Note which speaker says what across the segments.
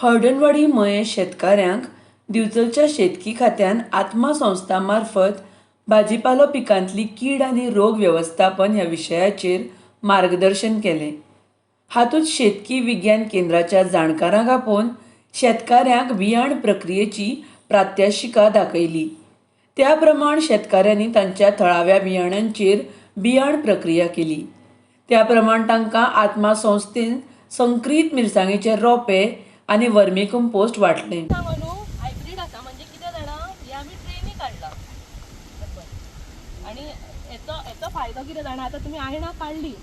Speaker 1: हळडणवाडी मयेश शेतकऱ्यांक दिवचलच्या शेतकी खात्यान आत्मा संस्था मार्फत भाजीपालो पिकांतली कीड आनी रोग व्यवस्थापन ह्या विशयाचेर मार्गदर्शन केलें। हातूंत शेतकी विज्ञान केंद्राच्या जाणकारांक आपोवन शेतकऱ्यांक बियाण प्रक्रियेची प्रात्यक्षिकां दाखयली। त्या प्रमाण शेतकऱ्यांनी तांच्या थळाव्या बियाणांचेर बियाण प्रक्रिया केली। त्या प्रमाण तांकां आत्मा संस्थेन संकरीत मिरसांगेचे रोपे आनी वर्मी कंपोस्ट वाटलें।
Speaker 2: हायब्रीड आसा म्हणजे कितें जाणा हे आमी ट्रेनी काडला आनी हेचो फायदो कितें जाणा आतां तुमी आयणां काडली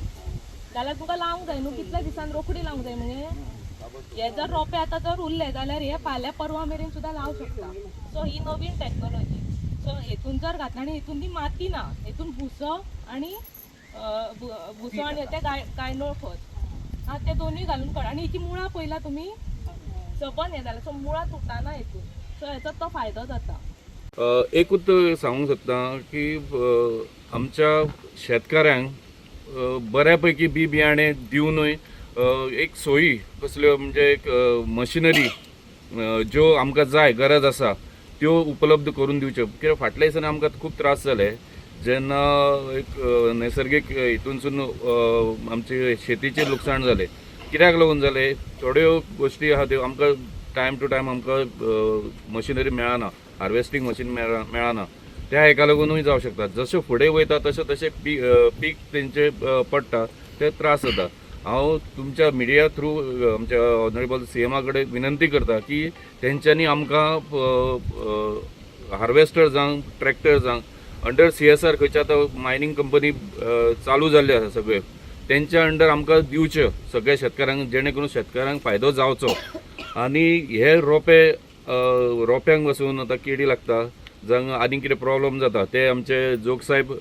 Speaker 2: जाल्यार तुका लावंक जाय न्हू कितल्या दिसान रोखडी लावंक जाय म्हणजे हे जर रोपे आतां जर उरले जाल्यार हे फाल्यां परवां मेरेन सुद्दां लावंक शकता। सो ही नवीन टॅक्नोलॉजी। सो हेतून जर घातला आनी हेतून ती माती ना, हेतून भुसो आनी ते गायनोळ खत हा ते दोनूय घालून काड आनी हेची मुळां पयला तुमी सबन हे जालें सो मुळां तुटाना हेतून। सो हेचो तो फायदो जाता।
Speaker 3: एकूच सांगूंक सोदता की आमच्या शेतकऱ्यांक बऱ्यापैकी बी बियाणे दिवनूय एक सोयी कसल्यो म्हणजे एक मशिनरी ज्यो आमकां जाय गरज आसा त्यो उपलब्ध करून दिवच्यो। कित्याक फाटल्या दिसांनी आमकां खूब त्रास जाले जेन्ना एक नैसर्गीक हितूनसून आमचे शेतीचें लुकसाण जालें। कित्याक लागून जालें थोड्यो गोश्टी आहा त्यो आमकां टायम टू टायम आमकां मशिनरी मेळना, हार्वेस्टिंग मशीन मेळना। त्या हेका लागूनूय जावं शकता। जशें फुडें वयता तशें पीक तेंचे पडटा ते त्रास जाता। हांव तुमच्या मिडिया थ्रू आमच्या ऑनरेबल CMा कडेन विनंती करता की तेंच्यांनी आमकां हार्वेस्टर जावं ट्रॅक्टर जावं अंडर CSR खंयच्या आतां मायनिंग कंपनी चालू जाल्ले आसा सगळे तेंच्या अंडर आमकां दिवच्यो सगळ्या शेतकऱ्यांक जेणे करून शेतकऱ्यांक फायदो जावचो। आनी हे रोप्यांक वचून आतां किडी लागता जावं आनी कितें प्रॉब्लेम जाता ते आमचे जोग साहेब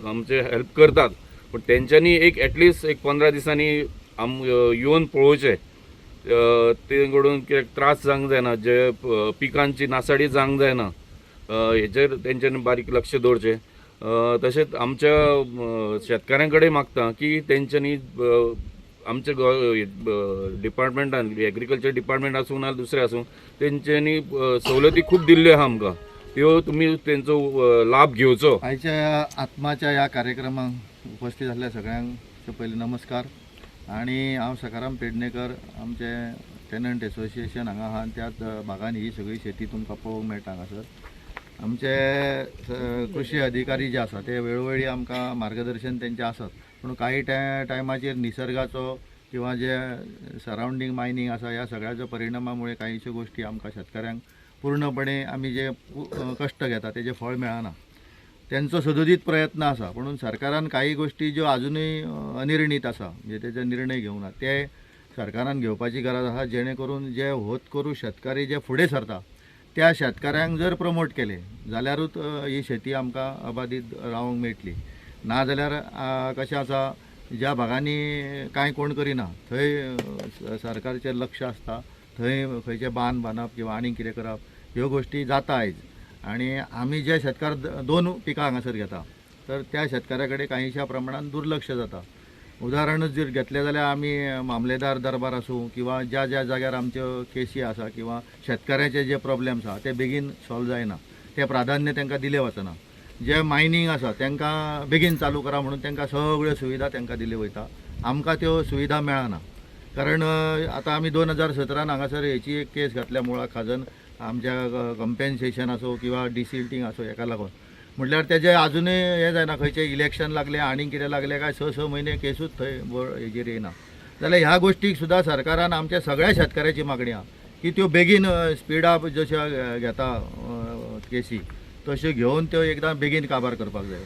Speaker 3: आमचे हेल्प करतात। पण तेंच्यांनी एक एटलिस्ट एक 15 दिसांनी येवन पळोवचें ते कडून कितें त्रास जावंक जायना, जे पिकांची नासाडी जावंक जायना हेचेर तेंच्यांनी बारीक लक्ष दवरचें। तशेंच आमच्या शेतकऱ्यां कडेन मागता की तेंच्यांनी आमच्या डिपार्टमेंटान एग्रीकल्चर डिपार्टमेंट आसूं ना दुसरें आसूं तेंच्यांनी सवलती खूब दिल्ल्यो आहा आमकां, त्यो तुमी तेंचो लाभ घेवचो।
Speaker 4: आयच्या आत्माच्या ह्या कार्यक्रमाक उपस्थित आसल्या सगळ्यांक पयलीं नमस्कार। आणि हांव सकाराम पेडणेकर आमचे टेनंट एसोसिएशन हांगा आहा त्याच भागांत ही सगळी शेती तुमकां पळोवंक मेळटा हांगासर। आमचे कृषी अधिकारी जे आसा ते वेळोवेळी आमकां मार्गदर्शन तेंचें आसत, पूण काही टायमाचेर निसर्गाचो किंवा जे सरावंडींग मायनींग आसा ह्या सगळ्याच्या परिणामामुळे काहीशो गोष्टी आमकां शेतकऱ्यांक पूर्णपणे आमी जे कश्ट घेता तेजें फळ मेळना। त्यांचो सदोदित प्रयत्न आसा, म्हणून सरकारान काही गोष्टी ज्यो अजूनय अनिर्णीत आसा म्हणजे तेजे निर्णय घेवना ते सरकारान घेवपाची गरज आसा, जेणे करून जे होत करू शेतकरी जे फुडें सरता त्या शेतकऱ्यांक जर प्रमोट केले जाल्यारूच ही शेती आमकां अबादीत रावंक मेळटली। ना जाल्यार कशें आसा ज्या भागांनी कांय कोण करिना थंय सरकारचें लक्ष आसता, थंय खंयचे बांद बांदप किंवा आनी कितें करप ह्यो गोश्टी जाता आयज। आणि आमी जे शेतकार 2 पिकां हांगासर घेता तर त्या शेतकाऱ्या कडेन काहीशा प्रमाणात दुर्लक्ष जाता। उदाहरणच जर घेतलें जाल्यार आमी मामलेदार दरबार आसूं किंवा ज्या जाग्यार आमच्यो केसी आसा किंवा शेतकऱ्याचे जे प्रॉब्लेम्स आसा ते बेगीन सॉल्व जायना, ते प्राधान्य तांकां दिलें वचना। जे मायनींग आसा तांकां बेगीन चालू करा म्हणून तांकां सगळ्यो सुविधा तांकां दिल्यो वयता, आमकां त्यो सुविधा मेळना। कारण आतां आमी 2017 हांगासर हेची एक केस घातल्या मुळा खाजन आमच्या कंपेन्सेशन असो किंवा डिसिल्टिंग असो हेका लागून, म्हटल्यार तेजे अजूनय हे जायना, खंयचे इलेक्शन लागले आनी कितें लागले काय 6 म्हयने केसूच थंय हेजेर येना। जाल्यार ह्या गोष्टीक सुद्दां सरकारान आमच्या सगळ्या शेतकऱ्याची मागणी आहा की त्यो बेगीन स्पीड अप जश्यो घेता केसी तश्यो घेवन त्यो एकदां बेगीन काबार करपाक जाय।